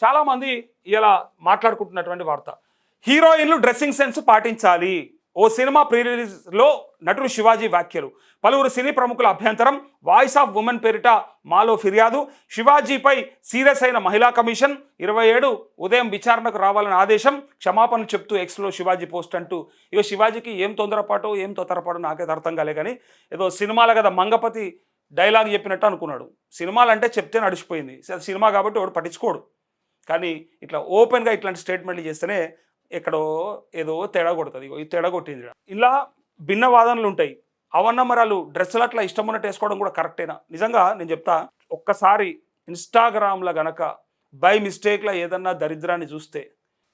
చాలామంది ఇలా మాట్లాడుకుంటున్నటువంటి వార్త. హీరోయిన్లు డ్రెస్సింగ్ సెన్స్ పాటించాలి. ఓ సినిమా ప్రీ రిలీజ్లో నటుడు శివాజీ వ్యాఖ్యలు. పలువురు సినీ ప్రముఖుల అభ్యంతరం. వాయిస్ ఆఫ్ ఉమెన్ పేరిట మాలో ఫిర్యాదు. శివాజీపై సీరియస్ అయిన మహిళా కమిషన్. 27 ఉదయం విచారణకు రావాలని ఆదేశం. క్షమాపణలు చెప్తూ ఎక్స్లో శివాజీ పోస్ట్ అంటూ. ఇక శివాజీకి ఏం తొందరపాటు ఏం తొందరపాటు నాకైతే అర్థం కాలే. కానీ ఏదో సినిమాల కదా మంగపతి డైలాగ్ చెప్పినట్టు అనుకున్నాడు. సినిమాలు అంటే చెప్తే నడిచిపోయింది. సినిమా కాబట్టి వాడు పట్టించుకోడు. కానీ ఇట్లా ఓపెన్గా ఇట్లాంటి స్టేట్మెంట్లు చేస్తేనే ఎక్కడో ఏదో తేడా కొడుతుంది. ఈ తేడా కొట్టింది. ఇలా భిన్న వాదనలు ఉంటాయి. అవన్న మరాలు డ్రెస్సులు అట్లా ఇష్టం ఉన్నట్టు వేసుకోవడం కూడా కరెక్టేనా? నిజంగా నేను చెప్తా, ఒక్కసారి ఇన్స్టాగ్రామ్లో గనక బై మిస్టేక్లో ఏదన్నా దరిద్రాన్ని చూస్తే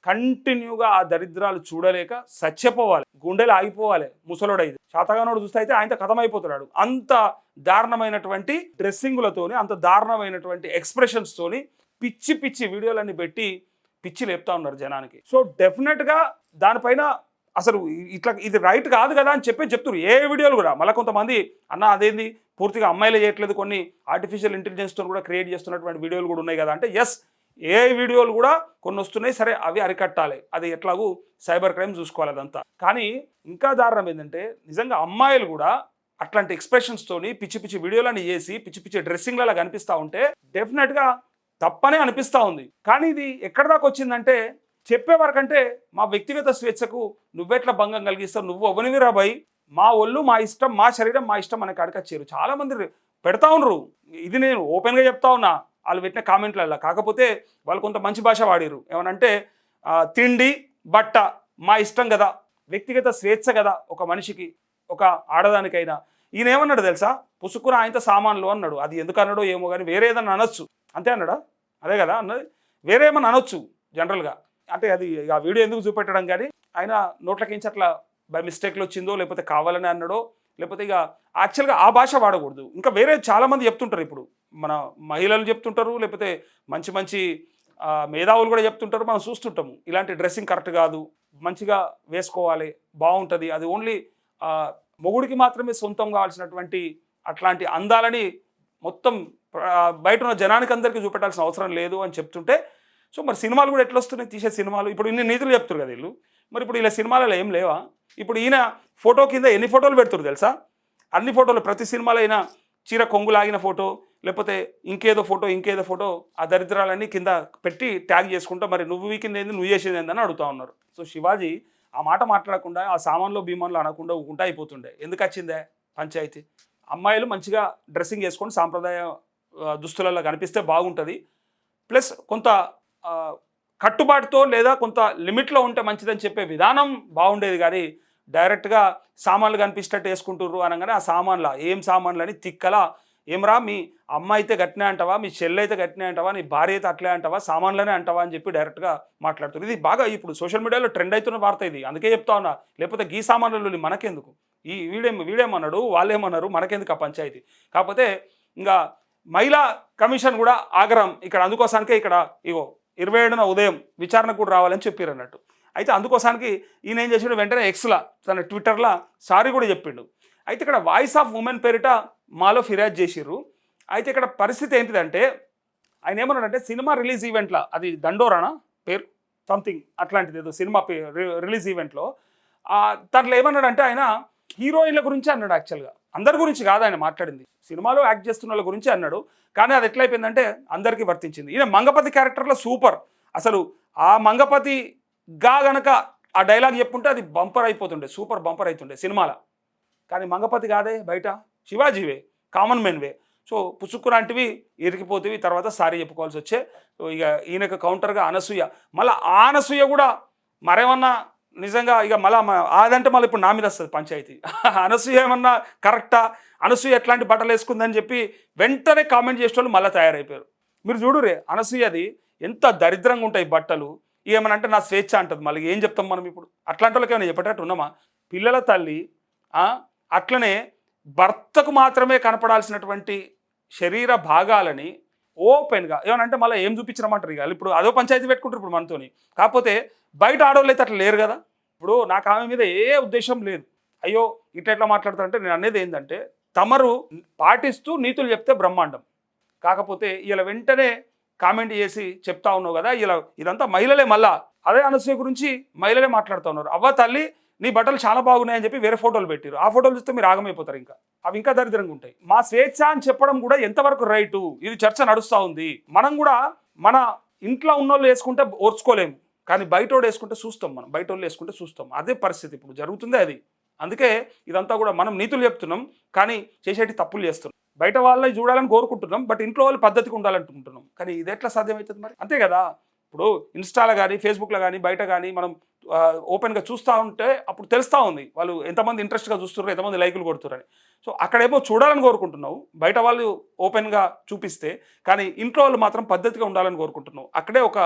కంటిన్యూగా ఆ దరిద్రాలు చూడలేక చచ్చిపోవాలి, గుండెలు ఆగిపోవాలి. ముసలోడైతే శాతగానోడు చూస్తే అయితే ఆయన కథం అయిపోతున్నాడు. అంత దారుణమైనటువంటి డ్రెస్సింగులతోని, అంత దారుణమైనటువంటి ఎక్స్ప్రెషన్స్తోని పిచ్చి పిచ్చి వీడియోలన్నీ పెట్టి పిచ్చి లేపుతా ఉన్నారు జనానికి. సో డెఫినెట్గా దానిపైన అసలు ఇట్లా ఇది రైట్ కాదు కదా అని చెప్తున్నారు ఏ వీడియోలు కూడా. మళ్ళీ కొంతమంది అన్న అదేంది పూర్తిగా అమ్మాయిలు చేయట్లేదు, కొన్ని ఆర్టిఫిషియల్ ఇంటెలిజెన్స్తో కూడా క్రియేట్ చేస్తున్నటువంటి వీడియోలు కూడా ఉన్నాయి కదా అంటే ఎస్, ఏ వీడియోలు కూడా కొన్ని వస్తున్నాయి. సరే అవి అరికట్టాలి, అది ఎట్లాగూ సైబర్ క్రైమ్ చూసుకోవాలి అదంతా. కానీ ఇంకా దారుణం ఏంటంటే నిజంగా అమ్మాయిలు కూడా అట్లాంటి ఎక్స్ప్రెషన్స్తోని పిచ్చి పిచ్చి వీడియోలని చేసి పిచ్చి పిచ్చి డ్రెస్సింగ్లలో కనిపిస్తూ ఉంటే డెఫినెట్గా తప్పనే అనిపిస్తూ ఉంది. కానీ ఇది ఎక్కడి దాకా వచ్చిందంటే చెప్పే వరకంటే మా వ్యక్తిగత స్వేచ్ఛకు నువ్వెట్లా భంగం కలిగిస్తావు, నువ్వు అవనివిరా భయ్, మా ఒళ్ళు మా ఇష్టం, మా శరీరం మా ఇష్టం అనే కాడికి వచ్చారు. చాలామంది పెడతా ఉన్నారు. ఇది నేను ఓపెన్గా చెప్తా ఉన్నా వాళ్ళు పెట్టిన కామెంట్లలో. కాకపోతే వాళ్ళు కొంత మంచి భాష వాడిరు. ఏమనంటే తిండి బట్ట మా ఇష్టం కదా, వ్యక్తిగత స్వేచ్ఛ కదా ఒక మనిషికి, ఒక ఆడదానికైనా. ఈయన ఏమన్నాడు తెలుసా, పుసుకున ఆయనతో సామాన్లు అన్నాడు. అది ఎందుకు అన్నాడో ఏమో కానీ వేరే ఏదన్నా అనొచ్చు, అంతే అన్నాడా? అదే కదా అన్నది. వేరే ఏమన్నా అనొచ్చు జనరల్గా. అంటే అది ఆ వీడియో ఎందుకు చూపెట్టడం కానీ ఆయన నోట్లకించి అట్లా బై మిస్టేక్లో వచ్చిందో, లేకపోతే కావాలని అన్నాడో, లేకపోతే ఇక యాక్చువల్గా ఆ భాష వాడకూడదు. ఇంకా వేరే చాలామంది చెప్తుంటారు. ఇప్పుడు మన మహిళలు చెప్తుంటారు, లేకపోతే మంచి మంచి మేధావులు కూడా చెప్తుంటారు. మనం చూస్తుంటాము ఇలాంటి డ్రెస్సింగ్ కరెక్ట్ కాదు, మంచిగా వేసుకోవాలి, బాగుంటుంది, అది ఓన్లీ మొగుడికి మాత్రమే సొంతం కావాల్సినటువంటి అట్లాంటి అందాలని మొత్తం బయట ఉన్న జనానికి అందరికీ చూపెట్టాల్సిన అవసరం లేదు అని చెప్తుంటే, సో మరి సినిమాలు కూడా ఎట్లా వస్తున్నాయి తీసే సినిమాలు? ఇప్పుడు ఇన్ని నీతులు చెప్తారు కదా వీళ్ళు. మరి ఇప్పుడు ఇలా సినిమాలలో ఏం లేవా? ఇప్పుడు ఈయన ఫోటో కింద ఎన్ని ఫోటోలు పెడుతురు తెలుసా? అన్ని ఫోటోలు, ప్రతి సినిమాలో అయినా చీర కొంగులాగిన ఫోటో, లేకపోతే ఇంకేదో ఫోటో ఆ దరిద్రాలన్నీ కింద పెట్టి ట్యాగ్ చేసుకుంటా మరి నువ్వు వీకింది ఏంది, నువ్వు చేసేది ఏందని అడుగుతా ఉన్నారు. సో శివాజీ ఆ మాట మాట్లాడకుండా, ఆ సామాన్లో భీమాన్లు అనకుండా ఊకుంటా అయిపోతుండే. ఎందుకు వచ్చిందే పంచాయతీ? అమ్మాయిలు మంచిగా డ్రెస్సింగ్ చేసుకొని సాంప్రదాయ దుస్తులలో కనిపిస్తే బాగుంటుంది. ప్లస్ కొంత కట్టుబాటుతో లేదా కొంత లిమిట్లో ఉంటే మంచిదని చెప్పే విధానం బాగుండేది. కానీ డైరెక్ట్గా సామాన్లు కనిపించేటట్టు వేసుకుంటుర్రు అనగానే ఆ సామాన్ల ఏం సామాన్లు అని తిక్కలా, ఏమరా మీ అమ్మ అయితే గట్టినే అంటావా, మీ చెల్లి అయితే గట్టినే అంటావా, నీ భార్య అయితే అట్లే అంటావా, సామాన్లనే అంటావా అని చెప్పి డైరెక్ట్గా మాట్లాడుతున్నారు. ఇది బాగా ఇప్పుడు సోషల్ మీడియాలో ట్రెండ్ అవుతున్న వార్త ఇది. అందుకే చెప్తా ఉన్నా, లేకపోతే గీ సామాన్లు మనకెందుకు, ఈ వీడేమన్నాడు వాళ్ళేమన్నారు మనకెందుకు ఆ పంచాయతీ. కాకపోతే ఇంకా మహిళా కమిషన్ కూడా ఆగ్రహం ఇక్కడ అందుకోసానికే ఇక్కడ ఇగో 27న ఉదయం విచారణకు కూడా రావాలని చెప్పారు అన్నట్టు. అయితే అందుకోసానికి ఈయన ఏం చేసాడు, వెంటనే ఎక్స్లా తన ట్విట్టర్లో సారీ కూడా చెప్పిండు. అయితే ఇక్కడ వాయిస్ ఆఫ్ ఉమెన్ పేరిట మాలో ఫిర్యాదు చేసిర్రు. అయితే ఇక్కడ పరిస్థితి ఏంటిదంటే ఆయన ఏమన్నాడంటే సినిమా రిలీజ్ ఈవెంట్లో, అది దండోరానా పేరు సంథింగ్ అట్లాంటిది ఏదో సినిమా రిలీజ్ ఈవెంట్లో దాంట్లో ఏమన్నాడంటే ఆయన హీరోయిన్ల గురించి అన్నాడు. యాక్చువల్గా అందరి గురించి కాదు ఆయన మాట్లాడింది, సినిమాలో యాక్ట్ చేస్తున్న వాళ్ళ గురించి అన్నాడు. కానీ అది ఎట్లయిపోయిందంటే అందరికీ వర్తించింది. ఈయన మంగపతి క్యారెక్టర్లో సూపర్, అసలు ఆ మంగపతిగా గనక ఆ డైలాగ్ చెప్పుంటే అది బంపర్ అయిపోతుండే, సూపర్ బంపర్ అవుతుండే సినిమాలో. కానీ మంగపతి కాదే, బయట శివాజీవే, కామన్ మెన్వే. సో పుచ్చుకులాంటివి ఇరికిపోతేవి తర్వాత సారీ చెప్పుకోవాల్సి వచ్చే. సో ఇక ఈయనకు కౌంటర్గా అనసూయ, మళ్ళీ ఆ అనసూయ కూడా మరేమన్నా నిజంగా ఇక మళ్ళీ అదంటే మళ్ళీ ఇప్పుడు నా మీద వస్తుంది పంచాయతీ. అనసూయ ఏమన్నా కరెక్టా, అనసూయ ఎట్లాంటి బట్టలు వేసుకుందని చెప్పి వెంటనే కామెంట్ చేసే వాళ్ళు మళ్ళీ తయారైపోయారు. మీరు చూడురే అనసూయది ఎంత దరిద్రంగా ఉంటాయి బట్టలు. ఏమనంటే నా స్వేచ్ఛ అంటుంది. మళ్ళీ ఏం చెప్తాం మనం ఇప్పుడు? అట్లాంటి వాళ్ళకి ఏమైనా చెప్పేటట్టు ఉన్నామా? పిల్లల తల్లి అట్లనే భర్తకు మాత్రమే కనపడాల్సినటువంటి శరీర భాగాలని ఓపెన్గా ఏమనంటే మళ్ళీ ఏం చూపించమంటారు. ఇక ఇప్పుడు అదో పంచాయతీ పెట్టుకుంటారు ఇప్పుడు మనతోని. కాకపోతే బయట ఆడవాళ్ళు అయితే అట్లా లేరు కదా. ఇప్పుడు నాకు ఆమె మీద ఏ ఉద్దేశం లేదు, అయ్యో ఇట్లా మాట్లాడతారంటే నేను అనేది ఏంటంటే తమరు పాటిస్తూ నీతులు చెప్తే బ్రహ్మాండం. కాకపోతే ఇలా వెంటనే కామెంట్ చేసి చెప్తా ఉన్నావు కదా, ఇలా ఇదంతా మహిళలే. మళ్ళా అదే అనసూయ గురించి మహిళలే మాట్లాడుతూ ఉన్నారు. అవ్వ తల్లి నీ బట్టలు చాలా బాగున్నాయని చెప్పి వేరే ఫోటోలు పెట్టారు. ఆ ఫోటోలు చూస్తే మీరు ఆగమైపోతారు. ఇంకా అవి ఇంకా దరిద్రంగా ఉంటాయి. మా స్వేచ్ఛ అని చెప్పడం కూడా ఎంతవరకు రైటు, ఇది చర్చ నడుస్తూ ఉంది. మనం కూడా మన ఇంట్లో ఉన్నోళ్ళు వేసుకుంటే ఓర్చుకోలేము, కానీ బయటోడు వేసుకుంటే చూస్తాం. మనం బయటోళ్ళు వేసుకుంటే చూస్తాం. అదే పరిస్థితి ఇప్పుడు జరుగుతుంది అది. అందుకే ఇదంతా కూడా మనం నీతులు చెప్తున్నాం, కానీ చేసేటి తప్పులు చేస్తున్నాం. బయట వాళ్ళని చూడాలని కోరుకుంటున్నాం, బట్ ఇంట్లో వాళ్ళు పద్ధతిగా ఉండాలనుకుంటున్నాం. కానీ ఇది ఎట్లా సాధ్యమవుతుంది మరి? అంతే కదా. ఇప్పుడు ఇన్స్టాలో కానీ ఫేస్బుక్లో కానీ బయట కానీ మనం ఓపెన్గా చూస్తూ ఉంటే అప్పుడు తెలుస్తూ ఉంది వాళ్ళు ఎంతమంది ఇంట్రెస్ట్గా చూస్తున్నారు, ఎంతమంది లైకులు కొడుతున్నారని. సో అక్కడేమో చూడాలని కోరుకుంటున్నావు, బయట వాళ్ళు ఓపెన్గా చూపిస్తే, కానీ ఇంట్లో వాళ్ళు మాత్రం పద్ధతిగా ఉండాలని కోరుకుంటున్నావు. అక్కడే ఒక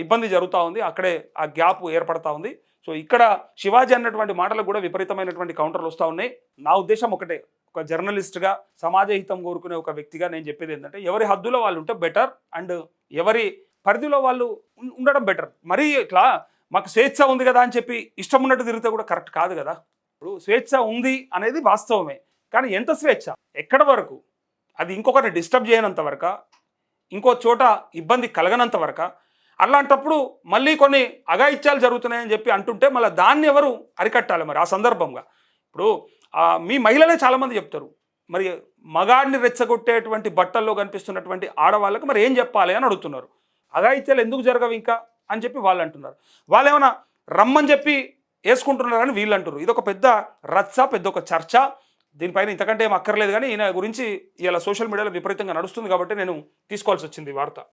ఇబ్బంది జరుగుతూ ఉంది, అక్కడే ఆ గ్యాప్ ఏర్పడతా ఉంది. సో ఇక్కడ శివాజీ అన్నటువంటి మాటలకు కూడా విపరీతమైనటువంటి కౌంటర్లు వస్తూ ఉన్నాయి. నా ఉద్దేశం ఒకటే, ఒక జర్నలిస్ట్గా సమాజ హితం కోరుకునే ఒక వ్యక్తిగా నేను చెప్పేది ఏంటంటే, ఎవరి హద్దులో వాళ్ళు ఉంటే బెటర్, అండ్ ఎవరి పరిధిలో వాళ్ళు ఉండడం బెటర్. మరీ ఇట్లా మాకు స్వేచ్ఛ ఉంది కదా అని చెప్పి ఇష్టం ఉన్నట్టు తిరిగితే కూడా కరెక్ట్ కాదు కదా. ఇప్పుడు స్వేచ్ఛ ఉంది అనేది వాస్తవమే, కానీ ఎంత స్వేచ్ఛ, ఎక్కడ వరకు, అది ఇంకొకరిని డిస్టర్బ్ చేయనంత వరకు, ఇంకో చోట ఇబ్బంది కలగనంత వరకు. అలాంటప్పుడు మళ్ళీ కొన్ని అఘాయిత్యాలు జరుగుతున్నాయని చెప్పి అంటుంటే మళ్ళీ దాన్ని ఎవరు అరికట్టాలి మరి ఆ సందర్భంగా? ఇప్పుడు మీ మహిళలే చాలామంది చెప్తారు, మరి మగాడిని రెచ్చగొట్టేటువంటి బట్టల్లో కనిపిస్తున్నటువంటి ఆడవాళ్ళకు మరి ఏం చెప్పాలి అని అడుగుతున్నారు. అఘాయిత్యాలు ఎందుకు జరగవు ఇంకా అని చెప్పి వాళ్ళు అంటున్నారు. వాళ్ళు ఏమైనా రమ్మని చెప్పి వేసుకుంటున్నారని వీళ్ళు అంటారు. ఇది ఒక పెద్ద రచ్చ, పెద్ద ఒక చర్చ. దీనిపైన ఇంతకంటే ఏం అక్కర్లేదు, కానీ ఈయన గురించి ఇలా సోషల్ మీడియాలో విపరీతంగా నడుస్తుంది కాబట్టి నేను తీసుకోవాల్సి వచ్చింది ఈ వార్త.